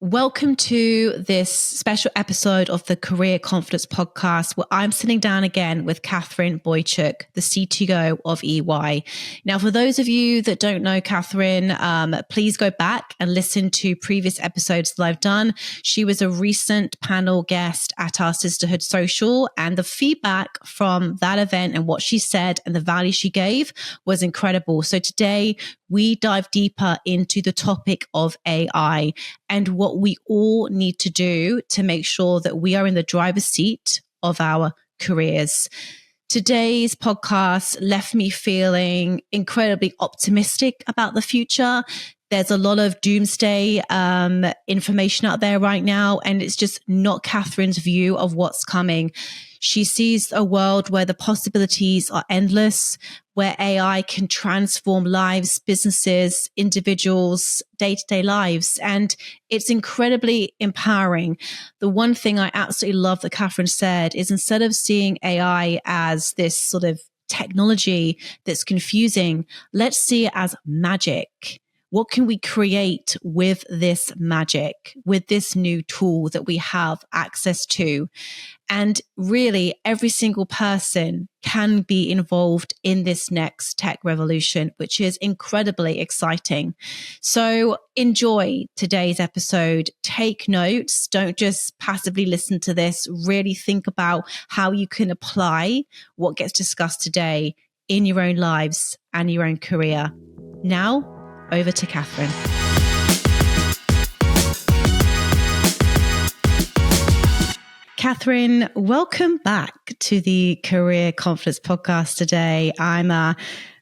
Welcome to this special episode of the Career Confidence Podcast, where I'm sitting down again with Katherine Boiciuc, the CTO of EY. Now, for those of you that don't know Katherine, please go back and listen to previous episodes that I've done. She was a recent panel guest at our Sisterhood Social, and the feedback from that event and what she said and the value she gave was incredible. So today we dive deeper into the topic of AI and what we all need to do to make sure that we are in the driver's seat of our careers. Today's podcast left me feeling incredibly optimistic about the future. There's a lot of doomsday information out there right now, and it's just not Katherine's view of what's coming. She sees a world where the possibilities are endless, where AI can transform lives, businesses, individuals, day-to-day lives. And it's incredibly empowering. The one thing I absolutely love that Katherine said is instead of seeing AI as this sort of technology that's confusing, let's see it as magic. What can we create with this magic, with this new tool that we have access to? And really, every single person can be involved in this next tech revolution, which is incredibly exciting. So enjoy today's episode. Take notes. Don't just passively listen to this. Really think about how you can apply what gets discussed today in your own lives and your own career. Now, over to Katherine. Katherine, welcome back to the Career Confidence Podcast today. I'm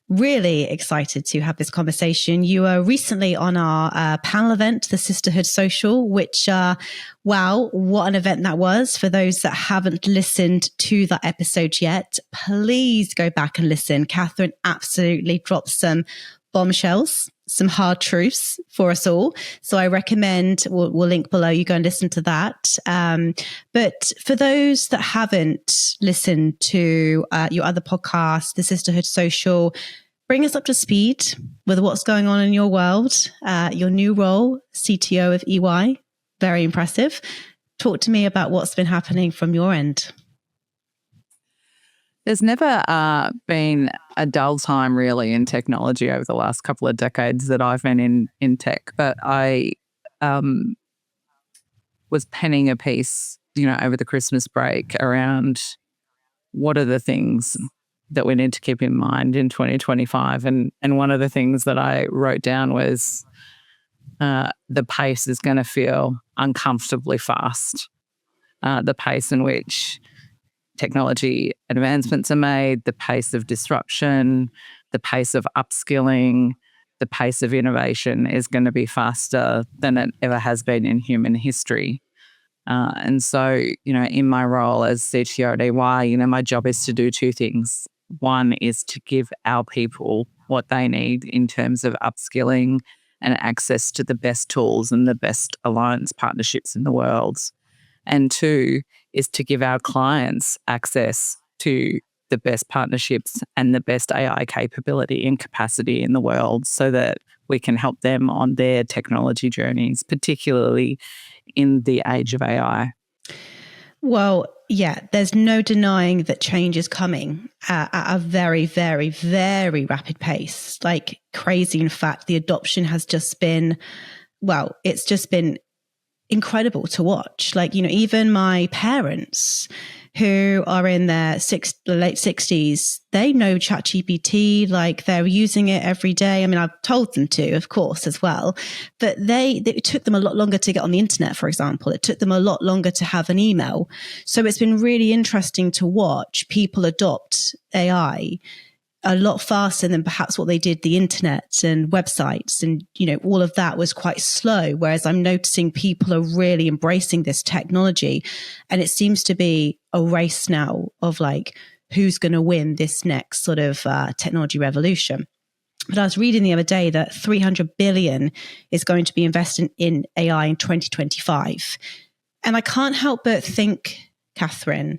really excited to have this conversation. You were recently on our panel event, the Sisterhood Social, which, wow, what an event that was. For those that haven't listened to that episode yet, please go back and listen. Katherine absolutely dropped some bombshells, some hard truths for us all. So I recommend, we'll link below, you go and listen to that. But for those that haven't listened to your other podcast, the Sisterhood Social, bring us up to speed with what's going on in your world, your new role, CTO of EY. Very impressive. Talk to me about what's been happening from your end. There's never been a dull time really in technology over the last couple of decades that I've been in tech, but I was penning a piece, over the Christmas break around what are the things that we need to keep in mind in 2025. And one of the things that I wrote down was the pace is going to feel uncomfortably fast. The pace in which technology advancements are made, the pace of disruption, the pace of upskilling, the pace of innovation is going to be faster than it ever has been in human history. And so, in my role as CTO at EY, my job is to do two things. One is to give our people what they need in terms of upskilling and access to the best tools and the best alliance partnerships in the world. And two is to give our clients access to the best partnerships and the best AI capability and capacity in the world so that we can help them on their technology journeys, particularly in the age of AI. Well, yeah, there's no denying that change is coming at a very, very, very rapid pace, like crazy. In fact, the adoption has just been, it's just been incredible to watch. Even my parents who are in their late 60s, they know ChatGPT, they're using it every day. I mean, I've told them to, of course, as well, but it took them a lot longer to get on the internet, for example. It took them a lot longer to have an email. So it's been really interesting to watch people adopt AI a lot faster than perhaps what they did the internet and websites. And, all of that was quite slow. Whereas I'm noticing people are really embracing this technology. And it seems to be a race now of who's going to win this next sort of technology revolution. But I was reading the other day that 300 billion is going to be invested in AI in 2025. And I can't help but think, Katherine,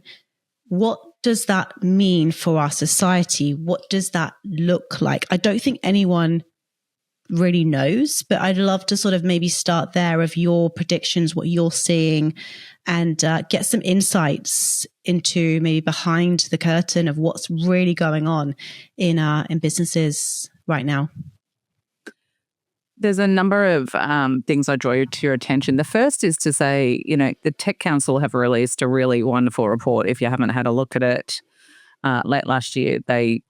what does that mean for our society? What does that look like? I don't think anyone really knows. But I'd love to sort of maybe start there of your predictions, what you're seeing, and get some insights into maybe behind the curtain of what's really going on in businesses right now. There's a number of things I draw to your attention. The first is to say, the Tech Council have released a really wonderful report. If you haven't had a look at it, late last year, they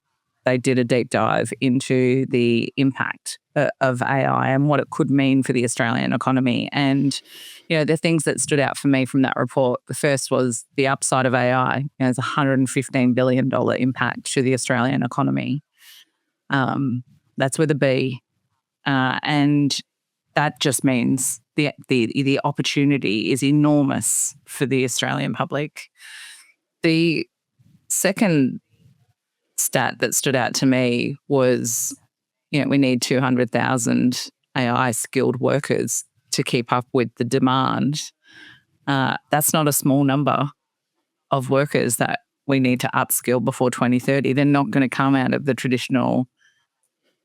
did a deep dive into the impact of AI and what it could mean for the Australian economy. And, the things that stood out for me from that report, the first was the upside of AI. There's a $115 billion impact to the Australian economy. That's with a B. And that just means the opportunity is enormous for the Australian public. The second stat that stood out to me was, we need 200,000 AI skilled workers to keep up with the demand. That's not a small number of workers that we need to upskill before 2030. They're not going to come out of the traditional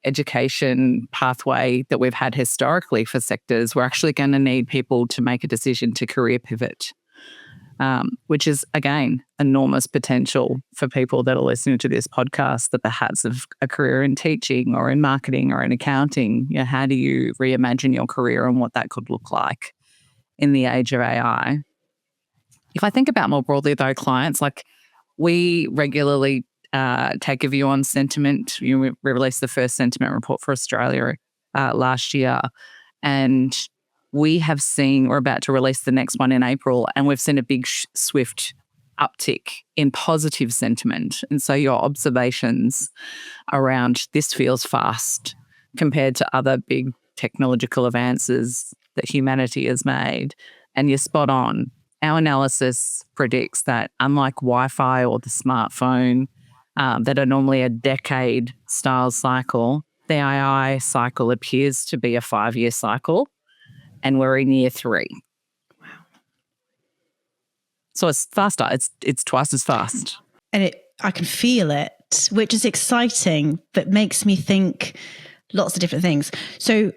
education pathway that we've had historically for sectors. We're actually going to need people to make a decision to career pivot, which is, again, enormous potential for people that are listening to this podcast that perhaps have a career in teaching or in marketing or in accounting. How do you reimagine your career and what that could look like in the age of AI? If I think about more broadly, though, clients, like we regularly take a view on sentiment. We released the first sentiment report for Australia last year, and we're about to release the next one in April, and we've seen a big swift uptick in positive sentiment. And so your observations around this feels fast compared to other big technological advances that humanity has made, and you're spot on. Our analysis predicts that unlike Wi-Fi or the smartphone, that are normally a decade style cycle, the AI cycle appears to be a 5-year cycle, and we're in year 3. Wow. So it's faster. It's twice as fast. And I can feel it, which is exciting, but makes me think lots of different things. So,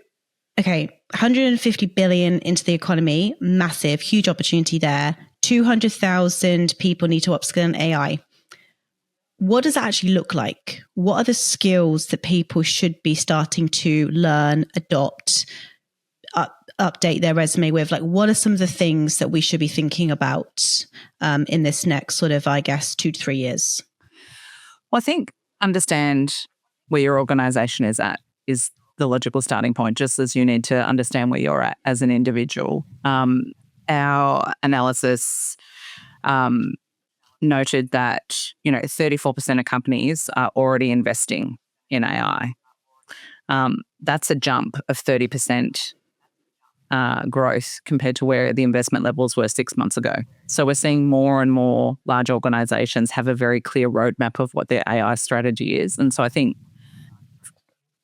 okay, 150 billion into the economy, massive, huge opportunity there. 200,000 people need to upskill in AI. What does that actually look like? What are the skills that people should be starting to learn, adopt, update their resume with? Like, what are some of the things that we should be thinking about in this next sort of, I guess, 2 to 3 years? Well, I think understand where your organisation is at is the logical starting point, just as you need to understand where you're at as an individual. Our analysis noted that 34% of companies are already investing in AI. That's a jump of 30% growth compared to where the investment levels were 6 months ago. So we're seeing more and more large organisations have a very clear roadmap of what their AI strategy is. And so I think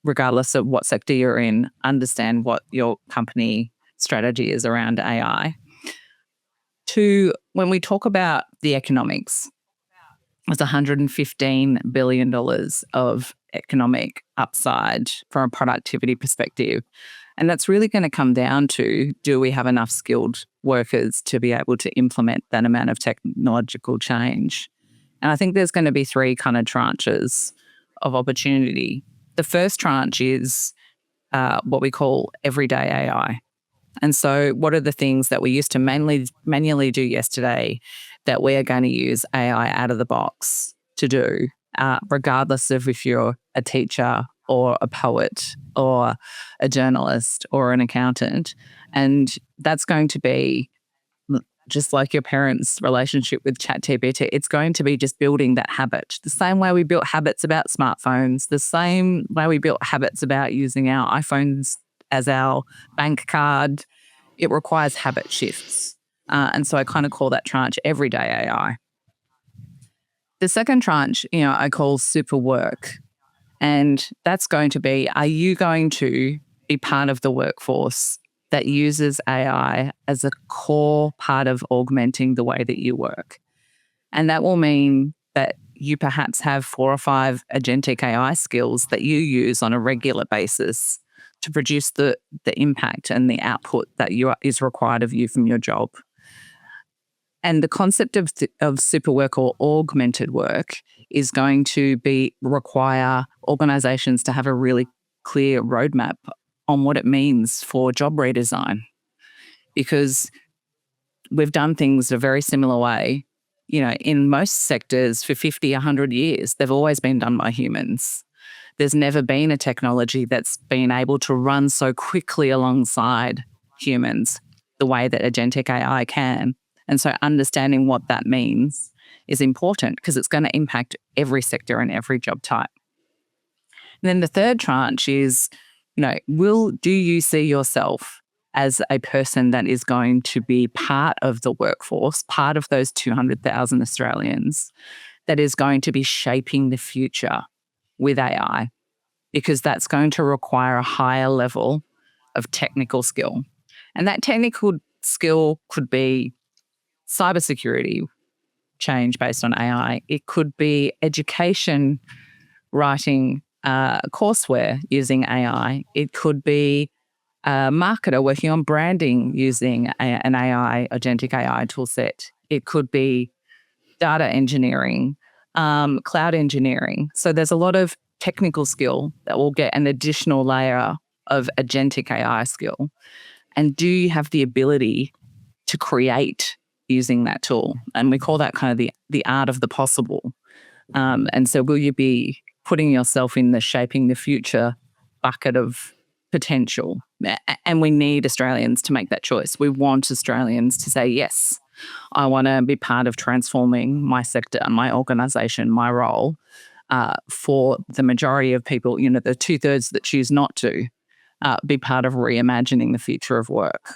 regardless of what sector you're in, understand what your company strategy is around AI. 2, when we talk about the economics, it's $115 billion of economic upside from a productivity perspective. And that's really going to come down to, do we have enough skilled workers to be able to implement that amount of technological change? And I think there's going to be 3 kind of tranches of opportunity. The first tranche is what we call everyday AI. And so what are the things that we used to manually do yesterday that we are going to use AI out of the box to do, regardless of if you're a teacher or a poet or a journalist or an accountant? And that's going to be just like your parents' relationship with ChatGPT. It's going to be just building that habit. The same way we built habits about smartphones, the same way we built habits about using our iPhones as our bank card. It requires habit shifts. And so I kind of call that tranche everyday AI. The second tranche, I call super work. And that's going to be, are you going to be part of the workforce that uses AI as a core part of augmenting the way that you work? And that will mean that you perhaps have 4 or 5 agentic AI skills that you use on a regular basis to produce the impact and the output that is required of you from your job. And the concept of super work or augmented work is going to require organisations to have a really clear roadmap on what it means for job redesign, because we've done things a very similar way. In most sectors for 50, 100 years, they've always been done by humans. There's never been a technology that's been able to run so quickly alongside humans the way that agentic AI can. And so understanding what that means is important because it's going to impact every sector and every job type. And then the third tranche is, do you see yourself as a person that is going to be part of the workforce, part of those 200,000 Australians that is going to be shaping the future with AI? Because that's going to require a higher level of technical skill. And that technical skill could be cybersecurity change based on AI. It could be education, writing courseware using AI. It could be a marketer working on branding using an AI, agentic AI tool set. It could be data engineering, cloud engineering. So there's a lot of technical skill that will get an additional layer of agentic AI skill. And do you have the ability to create using that tool? And we call that kind of the art of the possible. And so will you be putting yourself in the shaping the future bucket of potential? And we need Australians to make that choice. We want Australians to say, yes, I want to be part of transforming my sector, my organisation, my role. For the majority of people, the 2/3 that choose not to, be part of reimagining the future of work.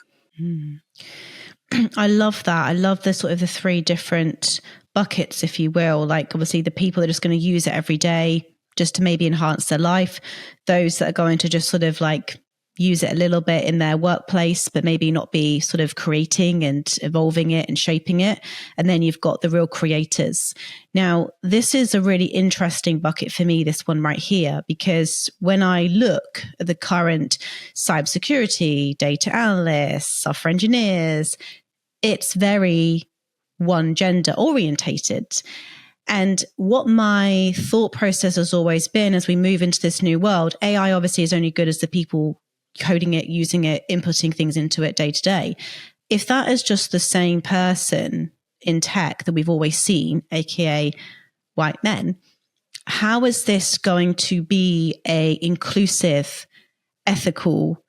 I love that. I love the sort of the three different buckets, if you will. Like obviously the people that are just going to use it every day just to maybe enhance their life, those that are going to just sort of like use it a little bit in their workplace, but maybe not be sort of creating and evolving it and shaping it. And then you've got the real creators. Now, this is a really interesting bucket for me, this one right here, because when I look at the current cybersecurity, data analysts, software engineers, it's very one gender orientated. And what my thought process has always been as we move into this new world, AI obviously is only good as the people coding it, using it, inputting things into it day to day. If that is just the same person in tech that we've always seen, aka white men, how is this going to be a inclusive, ethical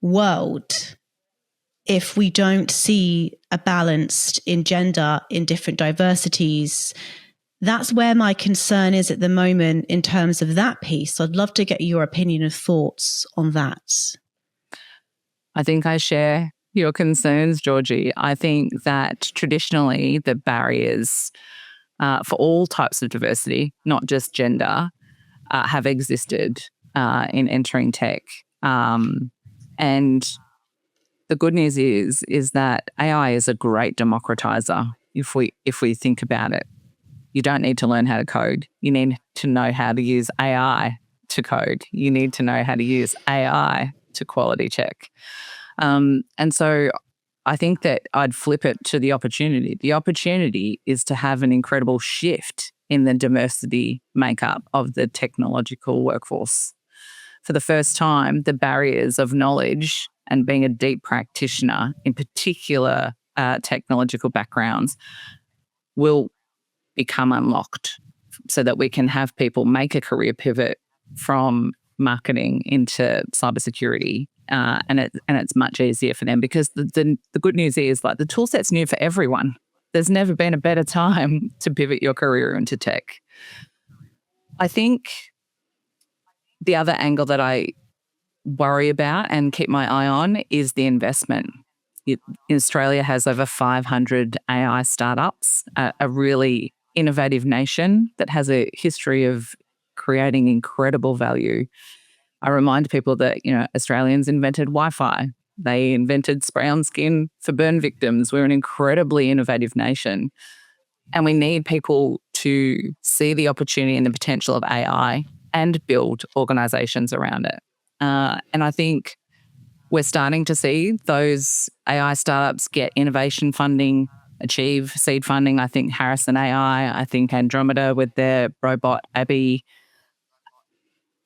world if we don't see a balance in gender, in different diversities? That's where my concern is at the moment in terms of that piece. I'd love to get your opinion and thoughts on that. I think I share your concerns, Georgie. I think that traditionally the barriers for all types of diversity, not just gender, have existed in entering tech. And the good news is that AI is a great democratizer if we think about it. You don't need to learn how to code. You need to know how to use AI to code. You need to know how to use AI to quality check. And so I think that I'd flip it to the opportunity. The opportunity is to have an incredible shift in the diversity makeup of the technological workforce. For the first time, the barriers of knowledge and being a deep practitioner in particular technological backgrounds will become unlocked so that we can have people make a career pivot from marketing into cybersecurity. And it's much easier for them because the good news is like the tool set's new for everyone. There's never been a better time to pivot your career into tech. I think the other angle that I worry about and keep my eye on is the investment. Australia has over 500 AI startups, a really innovative nation that has a history of creating incredible value. I remind people that, Australians invented Wi-Fi. They invented spray-on skin for burn victims. We're an incredibly innovative nation. And we need people to see the opportunity and the potential of AI and build organisations around it. And I think we're starting to see those AI startups get innovation funding, achieve seed funding. I think Harrison AI, I think Andromeda with their robot Abby.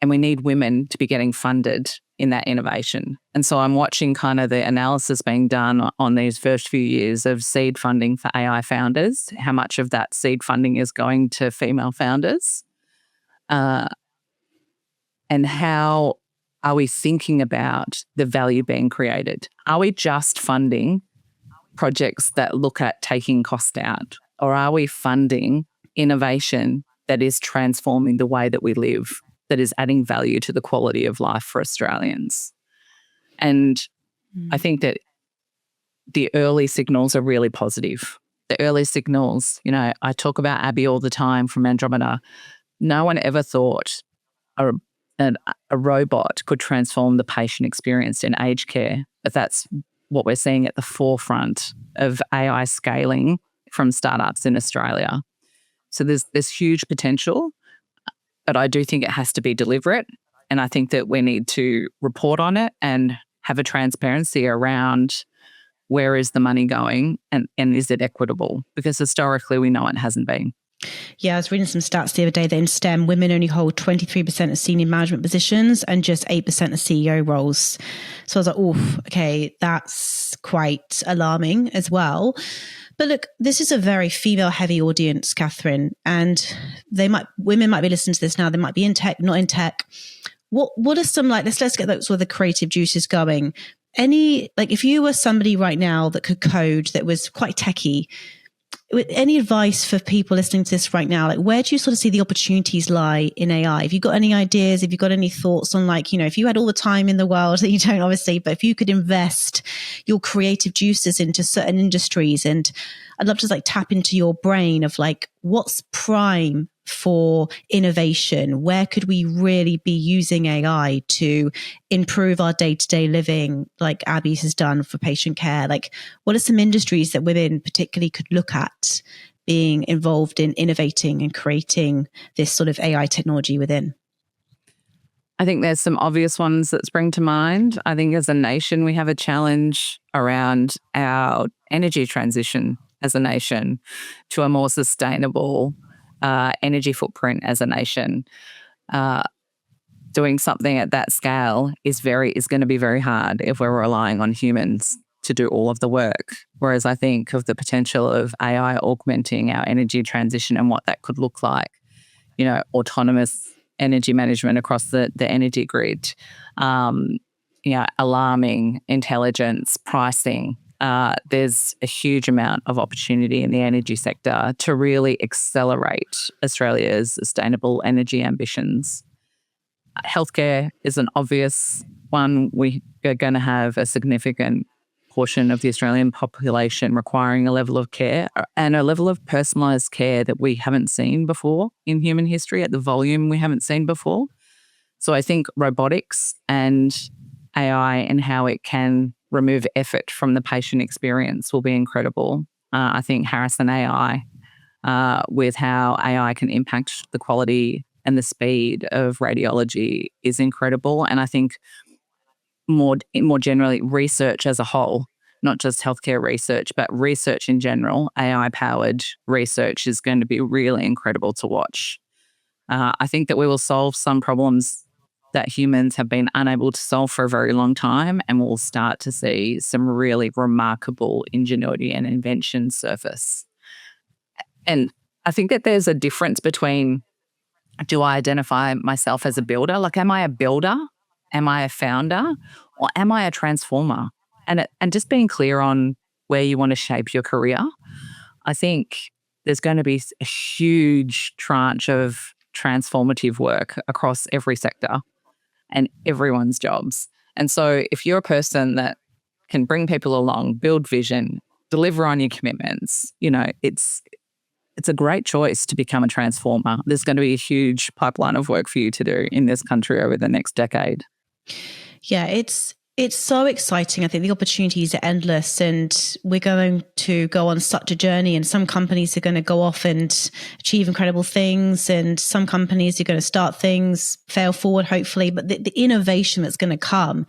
And we need women to be getting funded in that innovation. And so I'm watching kind of the analysis being done on these first few years of seed funding for AI founders, how much of that seed funding is going to female founders, and how are we thinking about the value being created? Are we just funding projects that look at taking cost out, or are we funding innovation that is transforming the way that we live, that is adding value to the quality of life for Australians? And I think that the early signals are really positive. The early signals, I talk about Abby all the time from Andromeda. No one ever thought a robot could transform the patient experience in aged care, but that's what we're seeing at the forefront of AI scaling from startups in Australia. So there's huge potential, but I do think it has to be deliberate. And I think that we need to report on it and have a transparency around where is the money going and is it equitable? Because historically we know it hasn't been. Yeah, I was reading some stats the other day that in STEM, women only hold 23% of senior management positions and just 8% of CEO roles. So I was like, oh, okay, that's quite alarming as well. But look, this is a very female-heavy audience, Katherine, and women might be listening to this now. They might be in tech, not in tech. What are some let's get those sort of the creative juices going. If you were somebody right now that could code, that was quite techie, any advice for people listening to this right now? Where do you sort of see the opportunities lie in AI? Have you got any ideas? Have you got any thoughts on if you had all the time in the world, that you don't obviously, but if you could invest your creative juices into certain industries, and I'd love to tap into your brain of what's prime for innovation? Where could we really be using AI to improve our day-to-day living, like Abby has done for patient care? What are some industries that women particularly could look at being involved in innovating and creating this sort of AI technology within? I think there's some obvious ones that spring to mind. I think as a nation, we have a challenge around our energy transition as a nation to a more sustainable energy footprint as a nation. Doing something at that scale is going to be very hard if we're relying on humans to do all of the work. Whereas I think of the potential of AI augmenting our energy transition and what that could look like, autonomous energy management across the energy grid, alarming intelligence, pricing. There's a huge amount of opportunity in the energy sector to really accelerate Australia's sustainable energy ambitions. Healthcare is an obvious one. We are going to have a significant portion of the Australian population requiring a level of care and a level of personalised care that we haven't seen before in human history at the volume we haven't seen before. So I think robotics and AI and how it can remove effort from the patient experience will be incredible. I think Harrison AI, with how AI can impact the quality and the speed of radiology, is incredible. And I think more generally, research as a whole, not just healthcare research, but research in general, AI-powered research is going to be really incredible to watch. I think that we will solve some problems that humans have been unable to solve for a very long time, and we'll start to see some really remarkable ingenuity and invention surface. And I think that there's a difference between, do I identify myself as a builder? Am I a builder? Am I a founder? Or am I a transformer? And just being clear on where you want to shape your career. I think there's going to be a huge tranche of transformative work across every sector and everyone's jobs. And so if you're a person that can bring people along, build vision, deliver on your commitments, it's a great choice to become a transformer. There's going to be a huge pipeline of work for you to do in this country over the next decade. Yeah, it's It's so exciting. I think the opportunities are endless, and we're going to go on such a journey, and some companies are going to go off and achieve incredible things, and some companies are going to start things, fail forward, hopefully, but the innovation that's going to come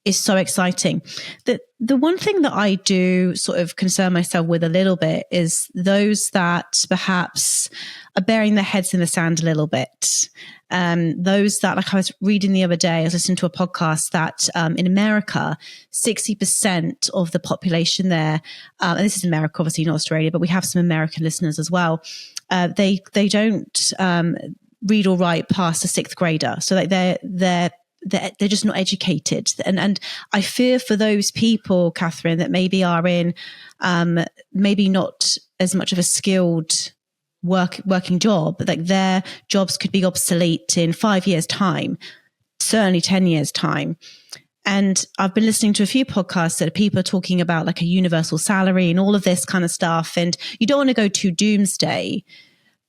is so exciting. The one thing that I do sort of concern myself with a little bit is those that perhaps are burying their heads in the sand a little bit. Those that, like I was reading the other day, I was listening to a podcast that in America, 60% of the population there, and this is America, obviously not Australia, but we have some American listeners as well. They don't read or write past a sixth grader, so like they're just not educated. And I fear for those people, Katherine, that maybe are in maybe not as much of a skilled working job, but like their jobs could be obsolete in 5 years' time, certainly 10 years' time. And I've been listening to a few podcasts that people are talking about like a universal salary and all of this kind of stuff. And you don't want to go too doomsday,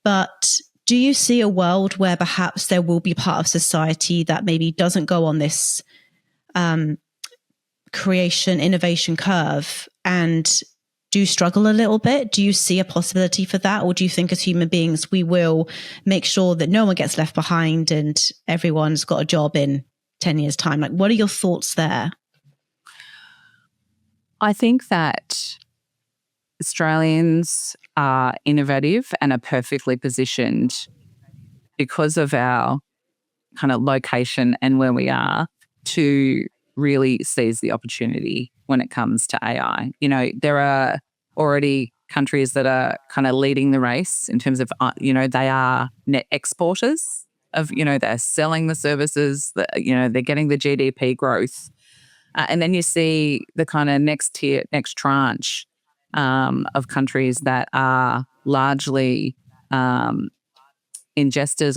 but do you see a world where perhaps there will be part of society that maybe doesn't go on this creation, innovation curve and do struggle a little bit? Do you see a possibility for that? Or do you think as human beings, we will make sure that no one gets left behind and everyone's got a job in 10 years' time? Like, what are your thoughts there? I think that Australians are innovative and are perfectly positioned because of our kind of location and where we are to really seize the opportunity when it comes to AI. You know, there are already countries that are kind of leading the race in terms of, they are net exporters of, they're selling the services, that, they're getting the GDP growth. And then you see the kind of next tranche of countries that are largely ingesters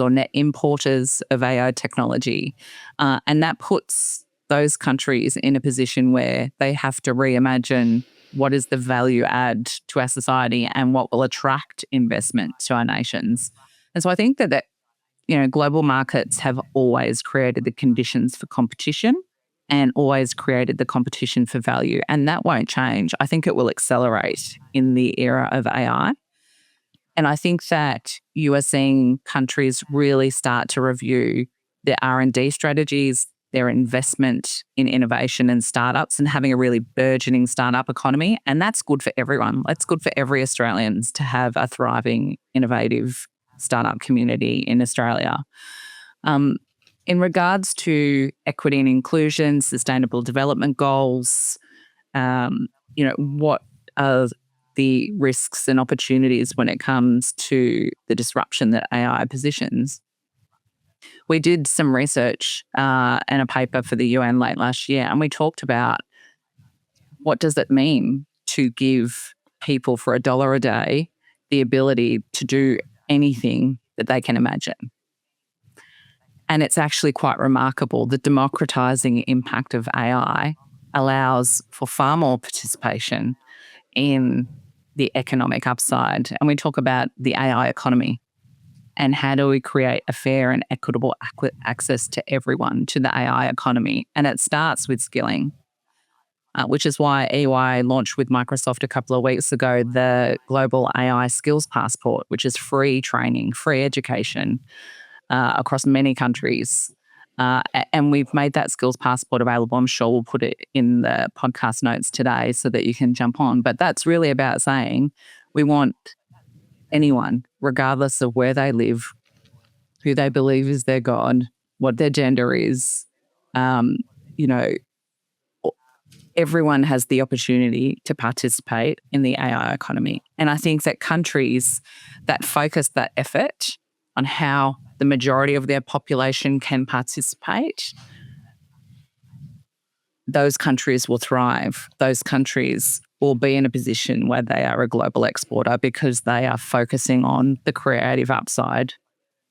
or net importers of AI technology. And that puts those countries in a position where they have to reimagine what is the value add to our society and what will attract investment to our nations. And so I think that global markets have always created the conditions for competition and always created the competition for value. And that won't change. I think it will accelerate in the era of AI. And I think that you are seeing countries really start to review their R&D strategies, their investment in innovation and startups, and having a really burgeoning startup economy. And that's good for everyone. It's good for every Australian to have a thriving, innovative startup community in Australia. In regards to equity and inclusion, sustainable development goals, what are the risks and opportunities when it comes to the disruption that AI positions? We did some research and a paper for the UN late last year, and we talked about what does it mean to give people for $1 a day the ability to do anything that they can imagine. And it's actually quite remarkable. The democratizing impact of AI allows for far more participation in the economic upside. And we talk about the AI economy and how do we create a fair and equitable access to everyone to the AI economy. And it starts with skilling, which is why EY launched with Microsoft a couple of weeks ago the Global AI Skills Passport, which is free training, free education across many countries. And we've made that skills passport available. I'm sure we'll put it in the podcast notes today so that you can jump on. But that's really about saying we want anyone, regardless of where they live, who they believe is their God, what their gender is, everyone has the opportunity to participate in the AI economy. And I think that countries that focus that effort on how the majority of their population can participate, those countries will thrive. Those countries will be in a position where they are a global exporter because they are focusing on the creative upside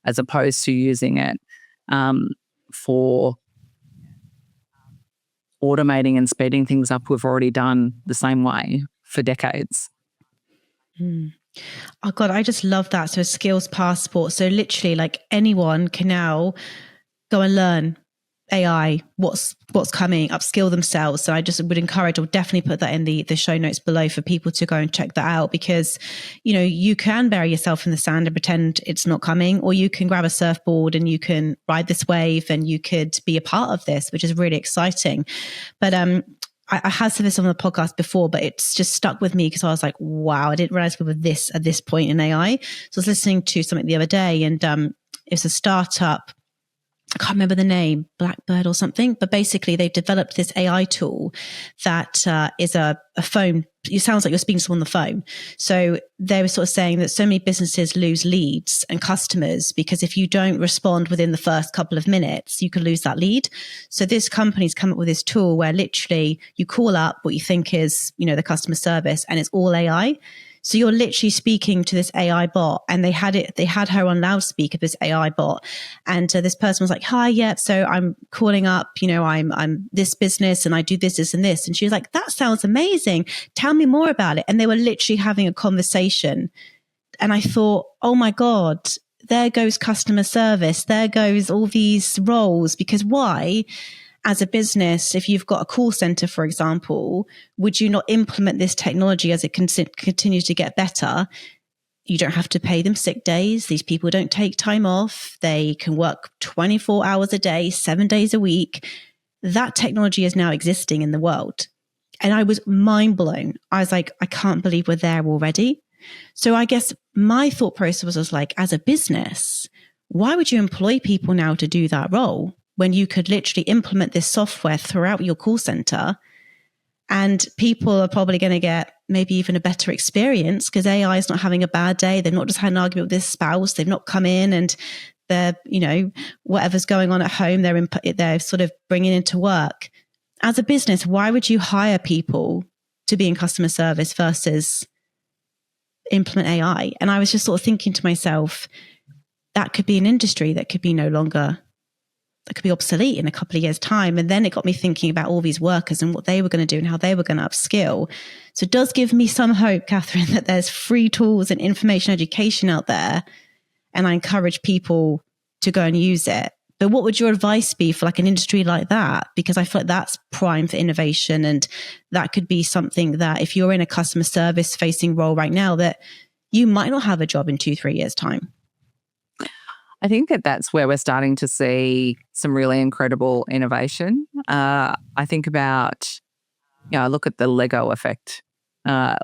as opposed to using it for automating and speeding things up. We've already done the same way for decades. Oh God, I just love that. So a skills passport. So literally like anyone can now go and learn AI, what's coming, upskill themselves. So I just would encourage, I'll definitely put that in the show notes below for people to go and check that out, because, you know, you can bury yourself in the sand and pretend it's not coming, or you can grab a surfboard and you can ride this wave and you could be a part of this, which is really exciting. But I have said this on the podcast before, but it's just stuck with me because I was like, wow, I didn't realize we were this at this point in AI. So I was listening to something the other day, and it's a startup. I can't remember the name, Blackbird or something, but basically they've developed this AI tool that is a phone. It sounds like you're speaking to someone on the phone. So they were sort of saying that so many businesses lose leads and customers because if you don't respond within the first couple of minutes, you can lose that lead. So this company's come up with this tool where literally you call up what you think is, you know, the customer service, and it's all AI. So you're literally speaking to this AI bot, and they had her on loudspeaker, this AI bot. And this person was like, hi, yeah, so I'm calling up, you know, I'm this business and I do this, this and this. And she was like, that sounds amazing. Tell me more about it. And they were literally having a conversation. And I thought, oh my God, there goes customer service. There goes all these roles. Because why? As a business, if you've got a call center, for example, would you not implement this technology as it continues to get better? You don't have to pay them sick days. These people don't take time off. They can work 24 hours a day, 7 days a week. That technology is now existing in the world. And I was mind blown. I was like, I can't believe we're there already. So I guess my thought process was like, as a business, why would you employ people now to do that role when you could literally implement this software throughout your call center, and people are probably going to get maybe even a better experience because AI is not having a bad day. They've not just had an argument with their spouse. They've not come in and they're, you know, whatever's going on at home, they're sort of bringing into work. As a business, why would you hire people to be in customer service versus implement AI? And I was just sort of thinking to myself, that could be an industry that could be that could be obsolete in a couple of years' time. And then it got me thinking about all these workers and what they were going to do and how they were going to upskill. So it does give me some hope, Katherine, that there's free tools and information education out there. And I encourage people to go and use it. But what would your advice be for like an industry like that? Because I feel like that's prime for innovation. And that could be something that if you're in a customer service facing role right now, that you might not have a job in 2-3 years' time. I think that's where we're starting to see some really incredible innovation. I think about, I look at the Lego effect.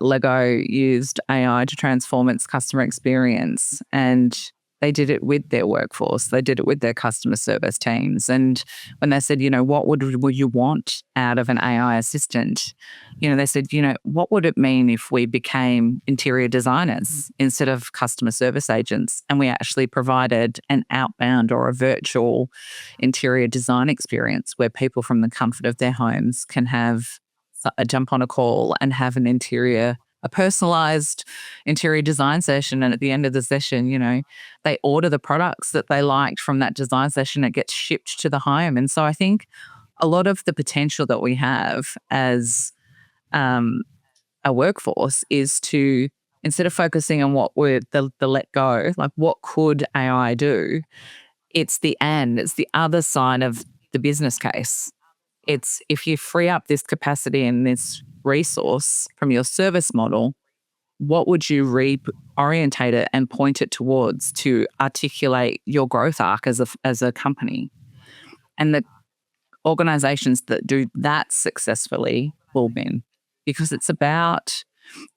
Lego used AI to transform its customer experience, and they did it with their workforce. They did it with their customer service teams. And when they said, what would you want out of an AI assistant? They said, what would it mean if we became interior designers instead of customer service agents, and we actually provided an outbound or a virtual interior design experience where people from the comfort of their homes can have jump on a call and have a personalized interior design session. And at the end of the session, they order the products that they liked from that design session. It gets shipped to the home. And so I think a lot of the potential that we have as a workforce is to, instead of focusing on what we're the let go, like what could AI do, it's the other side of the business case. It's if you free up this capacity and this resource from your service model, what would you reorientate it and point it towards to articulate your growth arc as a company? And the organizations that do that successfully will win, because it's about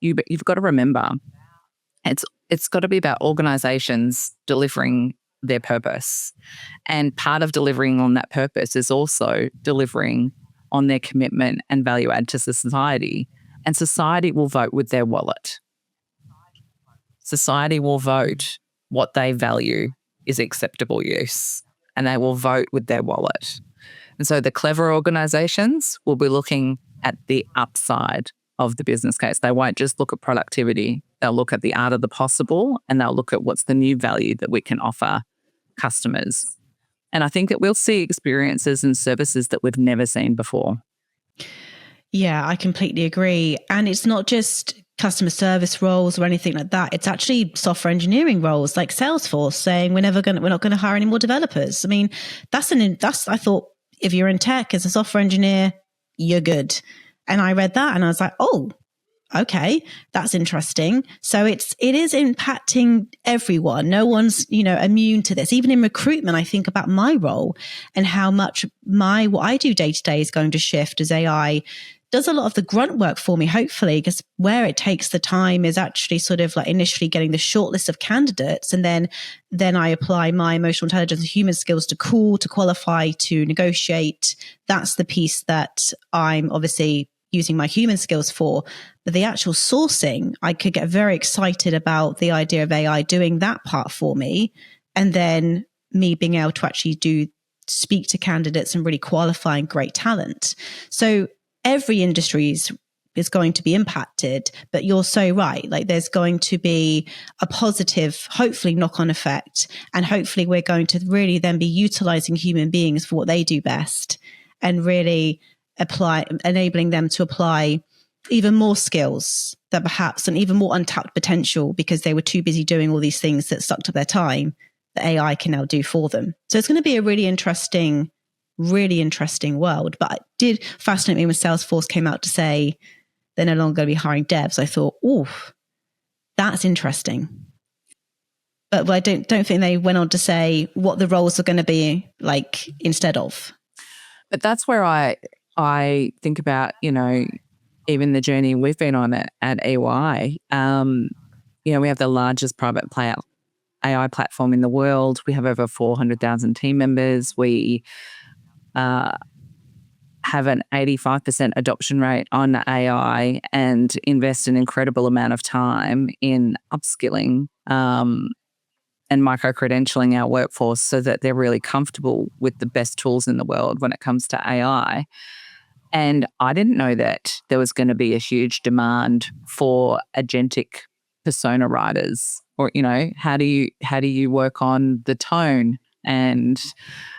you've got to remember it's got to be about organizations delivering their purpose. And part of delivering on that purpose is also delivering on their commitment and value add to society. And society will vote with their wallet. Society will vote what they value is acceptable use, and they will vote with their wallet. And so the clever organizations will be looking at the upside of the business case. They won't just look at productivity. They'll look at the art of the possible, and they'll look at what's the new value that we can offer customers. And I think that we'll see experiences and services that we've never seen before. Yeah, I completely agree. And it's not just customer service roles or anything like that. It's actually software engineering roles like Salesforce saying we're not going to hire any more developers. I mean, I thought if you're in tech as a software engineer, you're good. And I read that and I was like, oh, okay, that's interesting. So it is impacting everyone. No one's, immune to this. Even in recruitment, I think about my role and how much what I do day to day is going to shift as AI does a lot of the grunt work for me, hopefully, because where it takes the time is actually sort of like initially getting the short list of candidates. And then I apply my emotional intelligence and human skills to call, to qualify, to negotiate. That's the piece that I'm obviously using my human skills for. But the actual sourcing, I could get very excited about the idea of AI doing that part for me. And then me being able to actually speak to candidates and really qualifying great talent. So every industry is going to be impacted, but you're so right. Like there's going to be a positive, hopefully knock-on effect. And hopefully we're going to really then be utilizing human beings for what they do best and really enabling them to apply even more skills that perhaps and even more untapped potential because they were too busy doing all these things that sucked up their time that AI can now do for them. So it's going to be a really interesting world. But it did fascinate me when Salesforce came out to say they're no longer going to be hiring devs. I thought, oh, that's interesting. But I don't think they went on to say what the roles are going to be like instead of. But that's where I think about, even the journey we've been on at EY. We have the largest private AI platform in the world. We have over 400,000 team members. We have an 85% adoption rate on AI and invest an incredible amount of time in upskilling and micro-credentialing our workforce so that they're really comfortable with the best tools in the world when it comes to AI. And I didn't know that there was going to be a huge demand for agentic persona writers, or how do you work on the tone and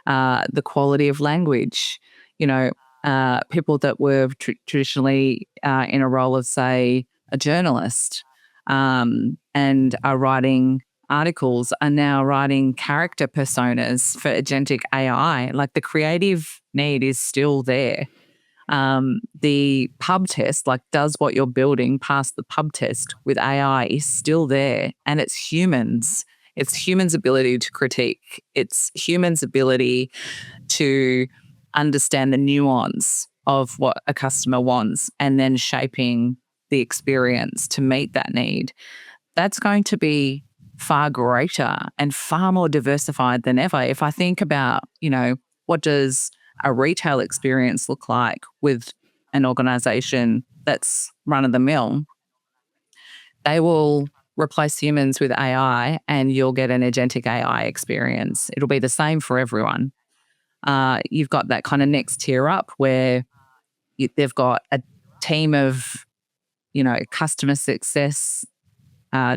the quality of language. People that were traditionally in a role of, say, a journalist and are writing articles are now writing character personas for agentic AI. Like the creative need is still there. The pub test, like does what you're building pass the pub test with AI, is still there. And it's humans. It's humans' ability to critique. It's humans' ability to understand the nuance of what a customer wants and then shaping the experience to meet that need. That's going to be far greater and far more diversified than ever. If I think about, what does a retail experience look like with an organization that's run-of-the-mill, they will replace humans with AI and you'll get an agentic AI experience. It'll be the same for everyone. You've got that kind of next tier up where they've got a team of, customer success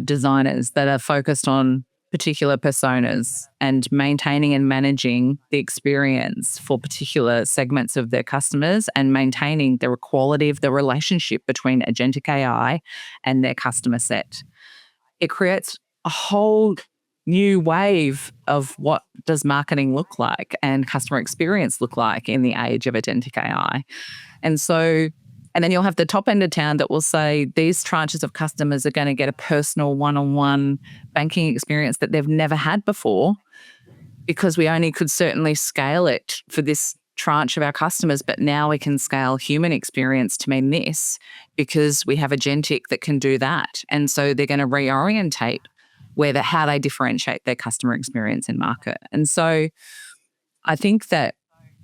designers that are focused on particular personas and maintaining and managing the experience for particular segments of their customers and maintaining the quality of the relationship between agentic AI and their customer set. It creates a whole new wave of what does marketing look like and customer experience look like in the age of agentic AI. And then you'll have the top end of town that will say these tranches of customers are going to get a personal one-on-one banking experience that they've never had before because we only could certainly scale it for this tranche of our customers, but now we can scale human experience to mean this because we have agentic that can do that. And so they're going to reorientate how they differentiate their customer experience in market. And so I think that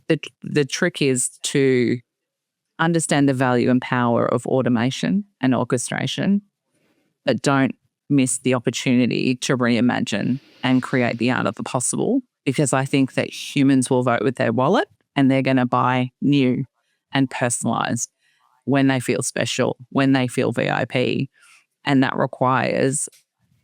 the trick is to understand the value and power of automation and orchestration, but don't miss the opportunity to reimagine and create the art of the possible, because I think that humans will vote with their wallet and they're going to buy new and personalized when they feel special, when they feel VIP. And that requires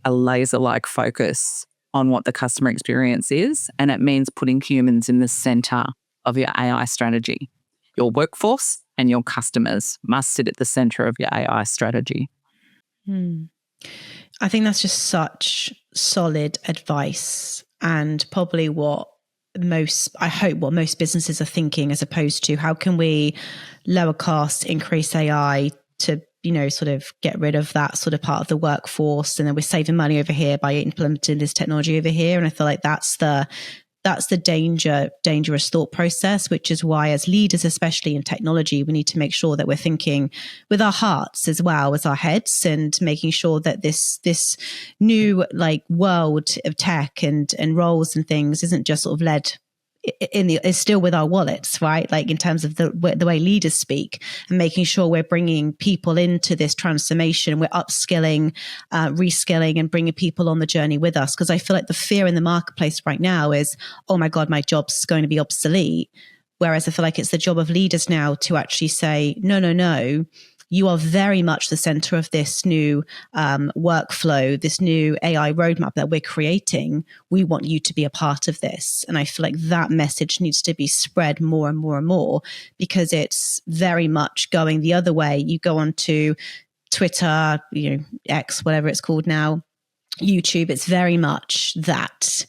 a laser-like focus on what the customer experience is. And it means putting humans in the center of your AI strategy. Your workforce and your customers must sit at the center of your AI strategy. I think that's just such solid advice and probably what I hope what most businesses are thinking, as opposed to how can we lower costs, increase AI to, sort of get rid of that sort of part of the workforce. And then we're saving money over here by implementing this technology over here. And I feel like that's the dangerous thought process, which is why as leaders, especially in technology, we need to make sure that we're thinking with our hearts as well as our heads, and making sure that this new world of tech and roles and things isn't just sort of led is still with our wallets, right? Like in terms of the way leaders speak, and making sure we're bringing people into this transformation, we're upskilling, reskilling, and bringing people on the journey with us. Because I feel like the fear in the marketplace right now is, oh my God, my job's going to be obsolete. Whereas I feel like it's the job of leaders now to actually say, no, you are very much the center of this new workflow, this new AI roadmap that we're creating. We want you to be a part of this. And I feel like that message needs to be spread more and more and more, because it's very much going the other way. You go on to Twitter, X, whatever it's called now, YouTube, it's very much that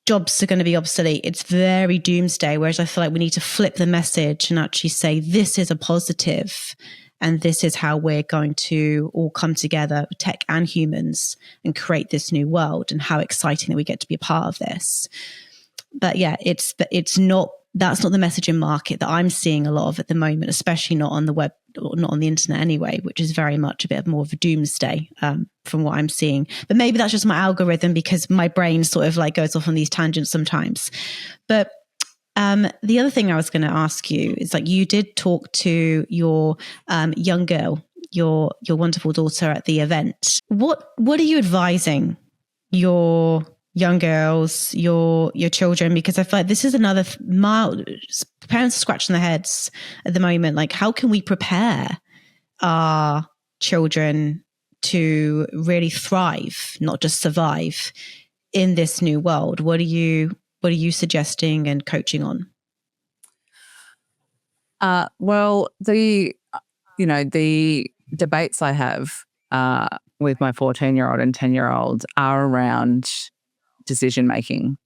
jobs are going to be obsolete. It's very doomsday. Whereas I feel like we need to flip the message and actually say, this is a positive. And this is how we're going to all come together, tech and humans, and create this new world. And how exciting that we get to be a part of this. But yeah, that's not the messaging market that I'm seeing a lot of at the moment, especially not on the web or not on the internet anyway, which is very much a bit more of a doomsday from what I'm seeing. But maybe that's just my algorithm, because my brain sort of goes off on these tangents sometimes. But the other thing I was going to ask you is, you did talk to your young girl, your wonderful daughter at the event. What are you advising your young girls, your children? Because I feel like this is another parents are scratching their heads at the moment. Like, how can we prepare our children to really thrive, not just survive in this new world? What are you suggesting and coaching on? Well, the debates I have with my 14-year-old and 10-year-old are around decision making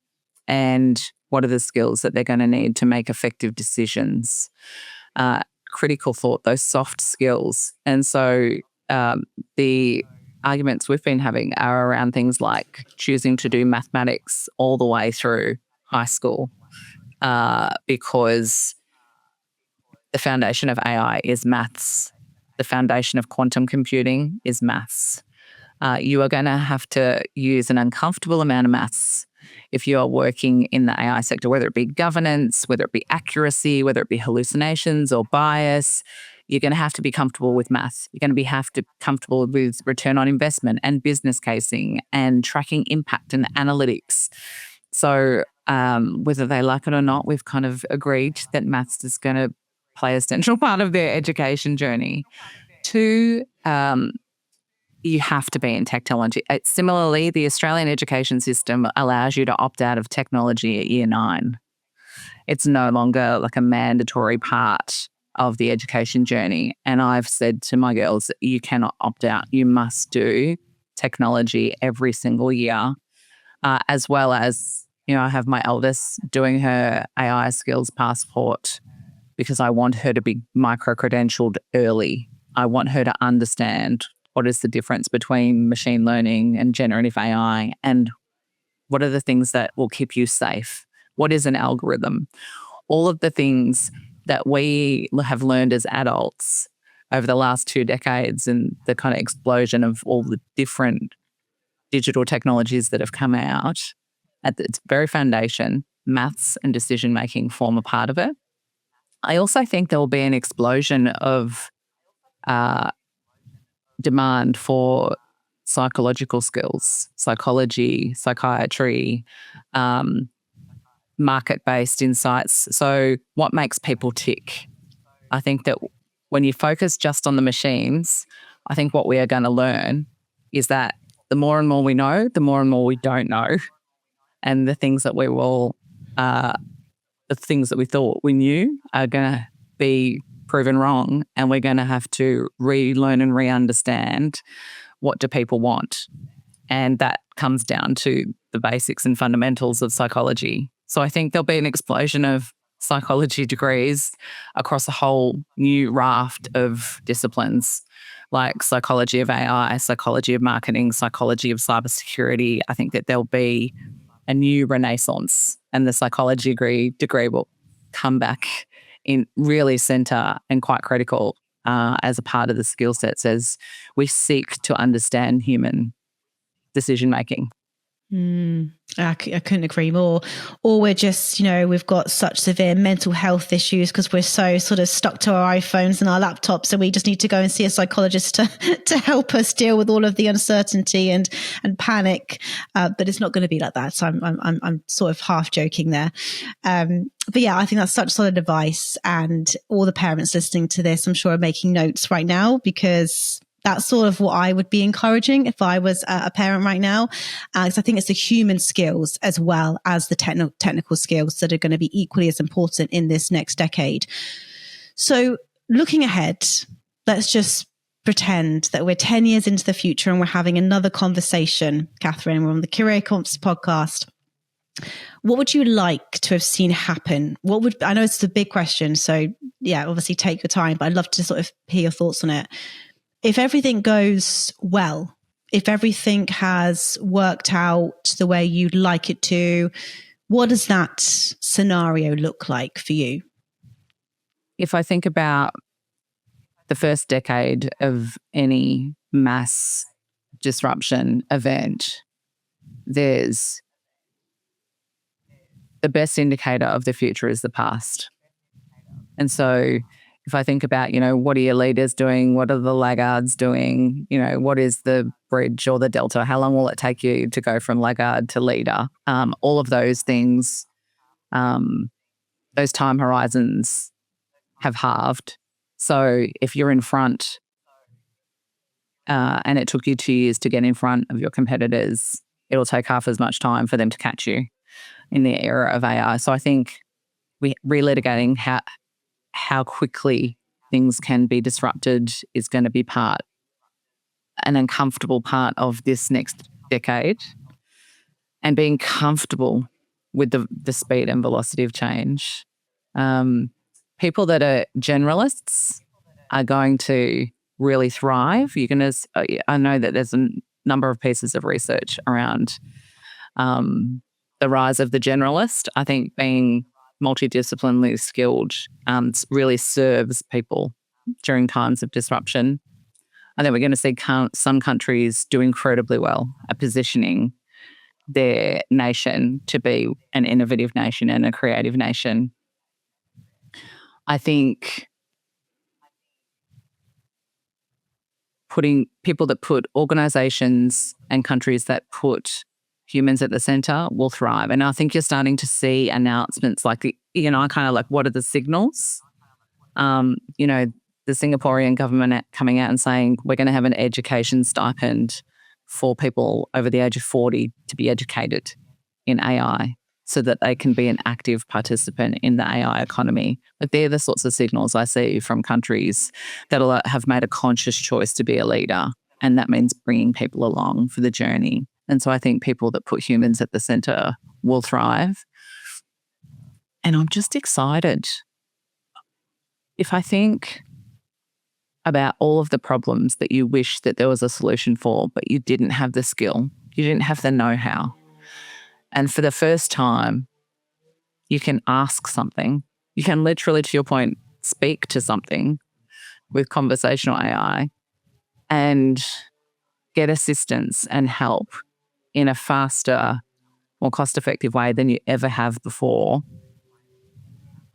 and what are the skills that they're going to need to make effective decisions, critical thought, those soft skills. And so the arguments we've been having are around things like choosing to do mathematics all the way through high school, because the foundation of AI is maths. The foundation of quantum computing is maths. You are going to have to use an uncomfortable amount of maths if you are working in the AI sector, whether it be governance, whether it be accuracy, whether it be hallucinations or bias. You're going to have to be comfortable with maths. You're going to have to be comfortable with return on investment and business casing and tracking impact and analytics. So whether they like it or not, we've kind of agreed that maths is going to play a central part of their education journey. Two, you have to be in technology. Similarly, the Australian education system allows you to opt out of technology at year 9. It's no longer like a mandatory part of the education journey. And I've said to my girls, you cannot opt out. You must do technology every single year, as well as, I have my eldest doing her AI skills passport because I want her to be micro-credentialed early. I want her to understand what is the difference between machine learning and generative AI, and what are the things that will keep you safe? What is an algorithm? All of the things that we have learned as adults over the last 2 decades and the kind of explosion of all the different digital technologies that have come out, at its very foundation, maths and decision-making form a part of it. I also think there will be an explosion of demand for psychological skills, psychology, psychiatry, market-based insights. So what makes people tick? I think that when you focus just on the machines, I think what we are going to learn is that the more and more we know, the more and more we don't know. And the things that we thought we knew are going to be proven wrong, and we're going to have to relearn and re-understand what do people want. And that comes down to the basics and fundamentals of psychology. So I think there'll be an explosion of psychology degrees across a whole new raft of disciplines like psychology of AI, psychology of marketing, psychology of cybersecurity. I think that there'll be a new renaissance, and the psychology degree will come back in really centre and quite critical as a part of the skill sets as we seek to understand human decision making. I couldn't agree more. Or we're just, we've got such severe mental health issues because we're so sort of stuck to our iPhones and our laptops, and we just need to go and see a psychologist to help us deal with all of the uncertainty and panic. But it's not going to be like that. So I'm sort of half joking there. But yeah, I think that's such solid advice, and all the parents listening to this, I'm sure, are making notes right now, because that's sort of what I would be encouraging if I was a parent right now. Because I think it's the human skills as well as the technical skills that are going to be equally as important in this next decade. So looking ahead, let's just pretend that we're 10 years into the future and we're having another conversation. Katherine, we're on the Career Comps podcast. What would you like to have seen happen? I know it's a big question, so yeah, obviously take your time, but I'd love to sort of hear your thoughts on it. If everything goes well, if everything has worked out the way you'd like it to, what does that scenario look like for you? If I think about the first decade of any mass disruption event, there's the best indicator of the future is the past. And so if I think about, what are your leaders doing? What are the laggards doing? What is the bridge or the delta? How long will it take you to go from laggard to leader? All of those things, those time horizons have halved. So if you're in front and it took you 2 years to get in front of your competitors, it'll take half as much time for them to catch you in the era of AI. So I think relitigating how quickly things can be disrupted is going to be an uncomfortable part of this next decade, and being comfortable with the speed and velocity of change. People that are generalists are going to really thrive. I know that there's a number of pieces of research around the rise of the generalist. I think being multidisciplinarily skilled really serves people during times of disruption. I think we're going to see some countries do incredibly well at positioning their nation to be an innovative nation and a creative nation. I think putting people that put organizations and countries that put humans at the center will thrive. And I think you're starting to see announcements like, kind of like, what are the signals? The Singaporean government coming out and saying, we're going to have an education stipend for people over the age of 40 to be educated in AI so that they can be an active participant in the AI economy. But they're the sorts of signals I see from countries that have made a conscious choice to be a leader. And that means bringing people along for the journey. And so I think people that put humans at the center will thrive. And I'm just excited. If I think about all of the problems that you wish that there was a solution for, but you didn't have the skill, you didn't have the know-how. And for the first time, you can ask something. You can literally, to your point, speak to something with conversational AI and get assistance and help in a faster, more cost-effective way than you ever have before.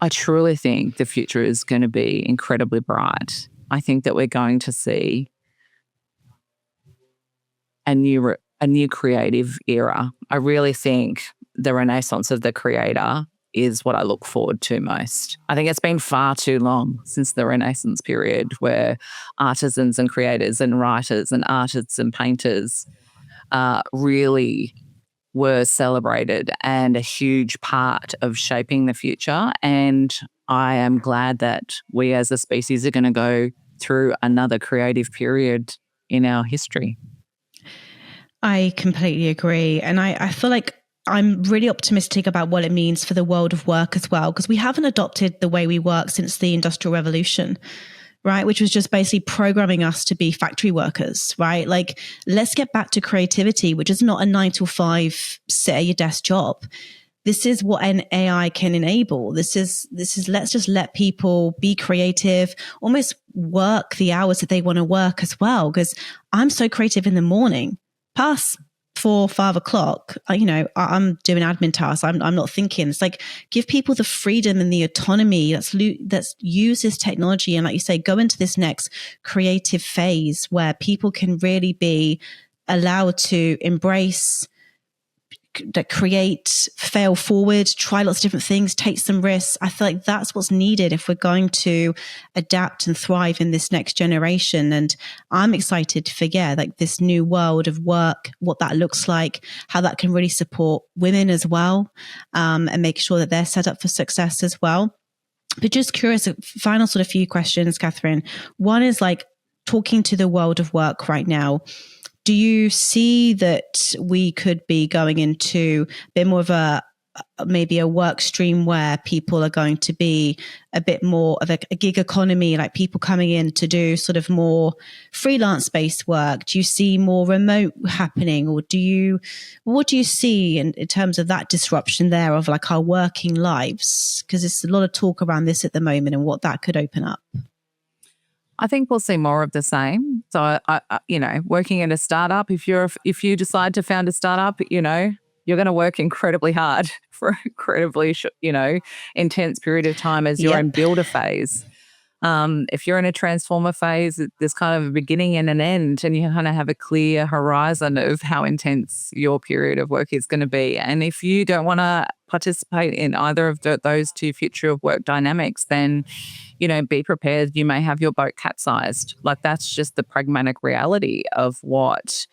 I truly think the future is going to be incredibly bright. I think that we're going to see a new creative era. I really think the renaissance of the creator is what I look forward to most. I think it's been far too long since the Renaissance period where artisans and creators and writers and artists and painters really were celebrated and a huge part of shaping the future. And I am glad that we as a species are going to go through another creative period in our history. I completely agree. And I feel like I'm really optimistic about what it means for the world of work as well, because we haven't adopted the way we work since the Industrial Revolution, right? Which was just basically programming us to be factory workers, right? Like, let's get back to creativity, which is not a 9 to 5 sit at your desk job. This is what an AI can enable. This is let's just let people be creative, almost work the hours that they want to work as well. Because I'm so creative in the morning, past 4, 5 o'clock, I'm doing admin tasks. I'm not thinking. It's like, give people the freedom and the autonomy that's use this technology. And like you say, go into this next creative phase where people can really be allowed to embrace, that create, fail forward, try lots of different things, take some risks. I feel like that's what's needed if we're going to adapt and thrive in this next generation. And I'm excited for, like this new world of work, what that looks like, how that can really support women as well, and make sure that they're set up for success as well. But just curious, final sort of few questions, Katherine. One is like, talking to the world of work right now, do you see that we could be going into a bit more of maybe a work stream where people are going to be a bit more of a gig economy, like people coming in to do sort of more freelance based work? Do you see more remote happening, or what do you see in terms of that disruption there of like our working lives? Because there's a lot of talk around this at the moment and what that could open up. I think we'll see more of the same. So, working in a startup, if you decide to found a startup, you're going to work incredibly hard for an incredibly, intense period of time as you're in builder phase. If you're in a transformer phase, there's kind of a beginning and an end, and you kind of have a clear horizon of how intense your period of work is going to be. And if you don't want to participate in either of those two future of work dynamics, then be prepared. You may have your boat capsized. Like, that's just the pragmatic reality of what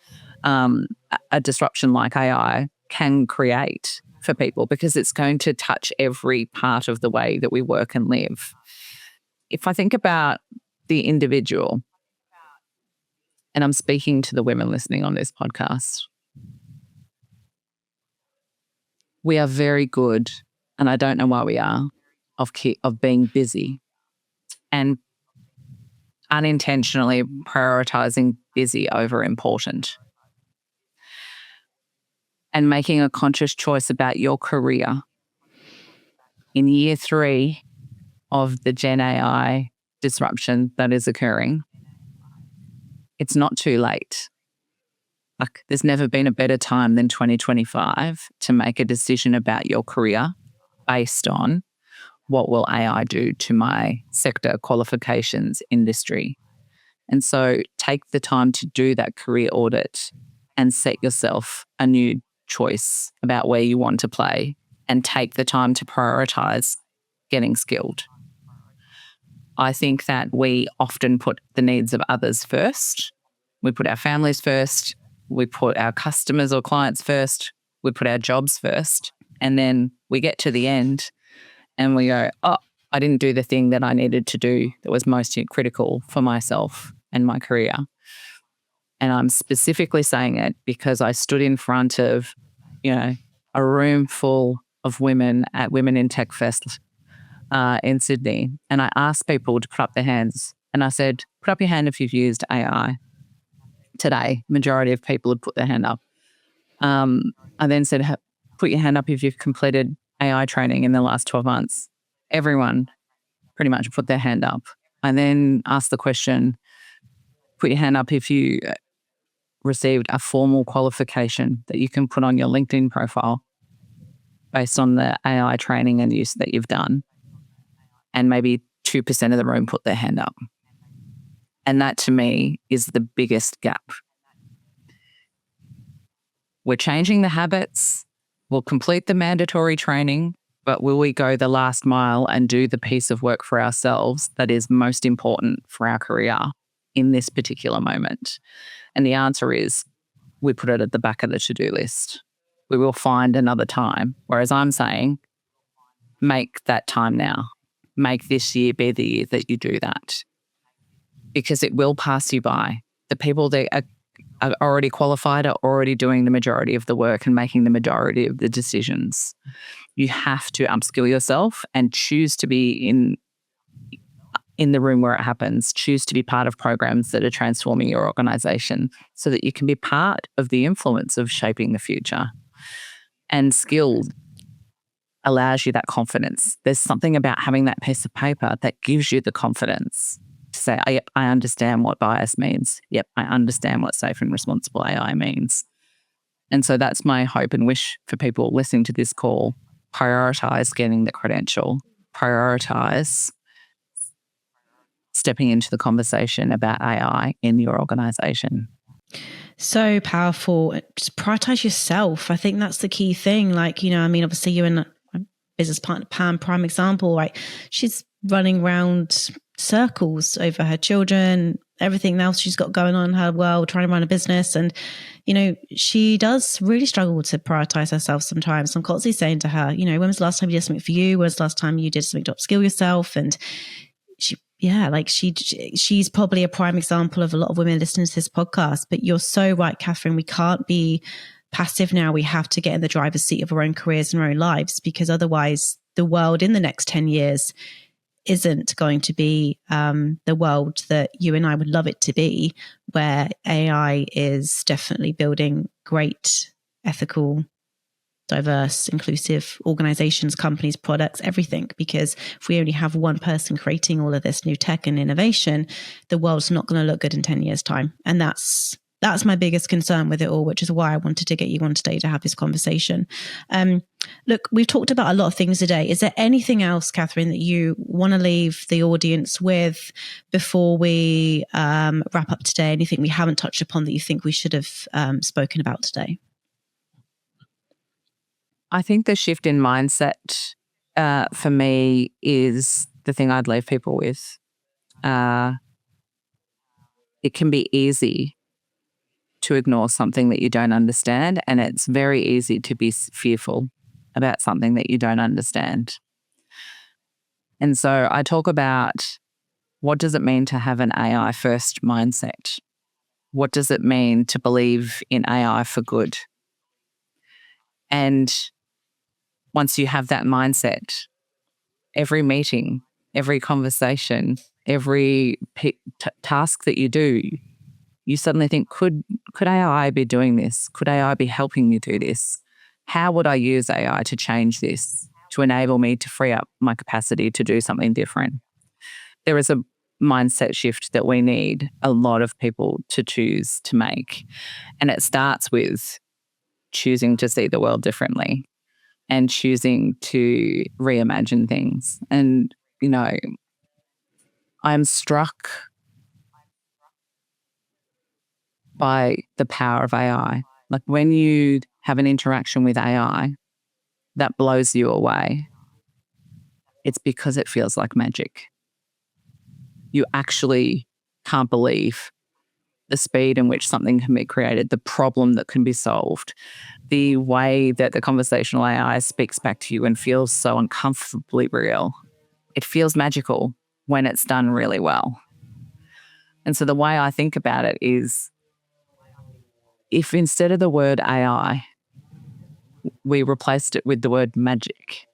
a disruption like AI can create for people, because it's going to touch every part of the way that we work and live. If I think about the individual, and I'm speaking to the women listening on this podcast, we are very good, and I don't know why we are, of being busy and unintentionally prioritizing busy over important, and making a conscious choice about your career in year 3 of the Gen AI disruption that is occurring. It's not too late. Like, there's never been a better time than 2025 to make a decision about your career based on what will AI do to my sector, qualifications, industry. And so take the time to do that career audit and set yourself a new choice about where you want to play, and take the time to prioritize getting skilled. I think that we often put the needs of others first. We put our families first. We put our customers or clients first. We put our jobs first. And then we get to the end and we go, oh, I didn't do the thing that I needed to do that was most critical for myself and my career. And I'm specifically saying it because I stood in front of, a room full of women at Women in Tech Fest in Sydney. And I asked people to put up their hands. And I said, put up your hand if you've used AI today. Majority of people had put their hand up. I then said, put your hand up if you've completed AI training in the last 12 months. Everyone pretty much put their hand up. I then asked the question, put your hand up if you received a formal qualification that you can put on your LinkedIn profile based on the AI training and use that you've done. And maybe 2% of the room put their hand up. And that, to me, is the biggest gap. We're changing the habits. We'll complete the mandatory training, but will we go the last mile and do the piece of work for ourselves that is most important for our career in this particular moment? And the answer is, we put it at the back of the to-do list. We will find another time. Whereas I'm saying, make that time now. Make this year be the year that you do that, because it will pass you by. The people that are already qualified, are already doing the majority of the work and making the majority of the decisions. You have to upskill yourself and choose to be in the room where it happens, choose to be part of programs that are transforming your organization so that you can be part of the influence of shaping the future. And skill allows you that confidence. There's something about having that piece of paper that gives you the confidence to say, I understand what bias means. Yep, I understand what safe and responsible AI means. And so that's my hope and wish for people listening to this call. Prioritize getting the credential. Prioritize stepping into the conversation about AI in your organization. So powerful. Just prioritize yourself. I think that's the key thing. Like, you know, I mean, obviously you and my business partner, Pam, prime example, right? She's running around circles over her children, everything else she's got going on in her world, trying to run a business. And, you know, she does really struggle to prioritize herself sometimes. I'm constantly saying to her, you know, when was the last time you did something for you? When was the last time you did something to upskill yourself? And she's probably a prime example of a lot of women listening to this podcast. But you're so right, Katherine. We can't be passive now. We have to get in the driver's seat of our own careers and our own lives, because otherwise the world in the next 10 years isn't going to be the world that you and I would love it to be, where AI is definitely building great, ethical, diverse, inclusive organizations, companies, products, everything. Because if we only have one person creating all of this new tech and innovation, the world's not going to look good in 10 years' time. And that's my biggest concern with it all, which is why I wanted to get you on today to have this conversation. Look, we've talked about a lot of things today. Is there anything else, Katherine, that you want to leave the audience with before we wrap up today? Anything we haven't touched upon that you think we should have spoken about today? I think the shift in mindset for me is the thing I'd leave people with. It can be easy to ignore something that you don't understand, and it's very easy to be fearful about something that you don't understand. And so I talk about, what does it mean to have an AI first mindset? What does it mean to believe in AI for good? And once you have that mindset, every meeting, every conversation, every task that you do, you suddenly think, could AI be doing this? Could AI be helping me do this? How would I use AI to change this, to enable me to free up my capacity to do something different? There is a mindset shift that we need a lot of people to choose to make. And it starts with choosing to see the world differently and choosing to reimagine things. And, you know, I'm struck by the power of AI. Like, when you have an interaction with AI that blows you away, it's because it feels like magic. You actually can't believe the speed in which something can be created, the problem that can be solved, the way that the conversational AI speaks back to you and feels so uncomfortably real. It feels magical when it's done really well. And so the way I think about it is, if instead of the word AI, we replaced it with the word magic,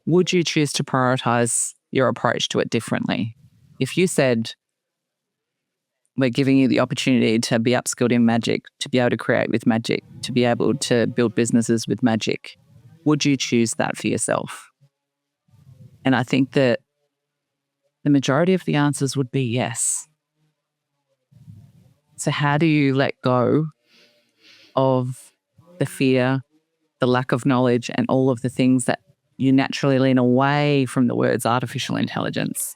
would you choose to prioritize your approach to it differently? If you said, we're giving you the opportunity to be upskilled in magic, to be able to create with magic, to be able to build businesses with magic, would you choose that for yourself? And I think that the majority of the answers would be yes. So how do you let go of the fear, the lack of knowledge, and all of the things that you naturally lean away from the words artificial intelligence?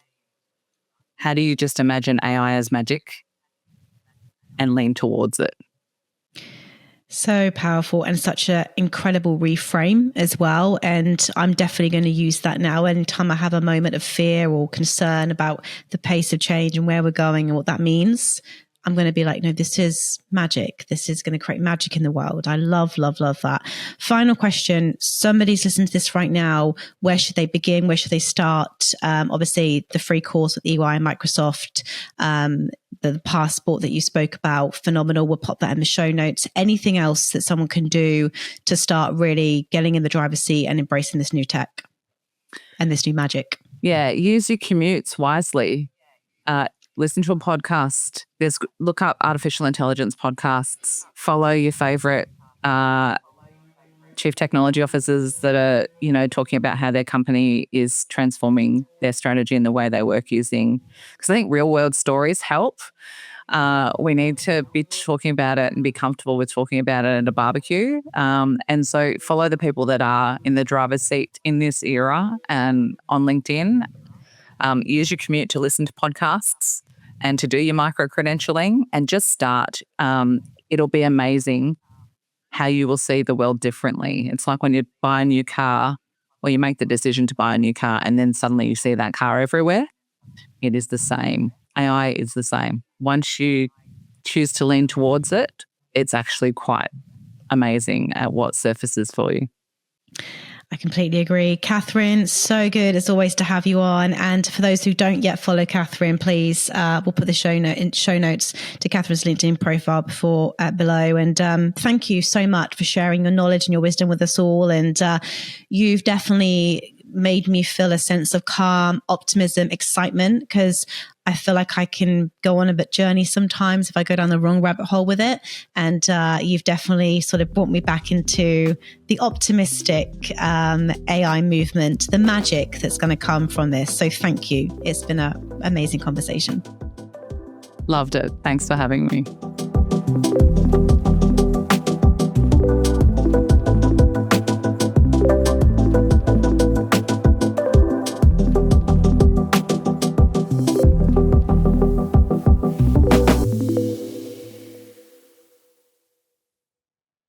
How do you just imagine AI as magic and lean towards it? So powerful, and such an incredible reframe as well. And I'm definitely going to use that now. Anytime I have a moment of fear or concern about the pace of change and where we're going and what that means, I'm going to be like, no, this is magic. This is going to create magic in the world. I love, love, love that. Final question. Somebody's listening to this right now. Where should they begin? Where should they start? Obviously, the free course with EY and Microsoft, the passport that you spoke about, phenomenal. We'll pop that in the show notes. Anything else that someone can do to start really getting in the driver's seat and embracing this new tech and this new magic? Yeah, use your commutes wisely. Listen to a podcast. Look up artificial intelligence podcasts. Follow your favorite chief technology officers that are, talking about how their company is transforming their strategy and the way they work using. Because I think real world stories help. We need to be talking about it and be comfortable with talking about it at a barbecue. And so follow the people that are in the driver's seat in this era and on LinkedIn. Use your commute to listen to podcasts and to do your micro-credentialing and just start. It'll be amazing how you will see the world differently. It's like when you buy a new car or you make the decision to buy a new car and then suddenly you see that car everywhere. It is the same. AI is the same. Once you choose to lean towards it, it's actually quite amazing at what surfaces for you. I completely agree. Katherine, so good as always to have you on. And for those who don't yet follow Katherine, please, we'll put the show notes to Katherine's LinkedIn profile below. And thank you so much for sharing your knowledge and your wisdom with us all. And you've definitely made me feel a sense of calm, optimism, excitement, because I feel like I can go on a bit journey sometimes if I go down the wrong rabbit hole with it. And you've definitely sort of brought me back into the optimistic AI movement, the magic that's going to come from this. So thank you. It's been an amazing conversation. Loved it. Thanks for having me.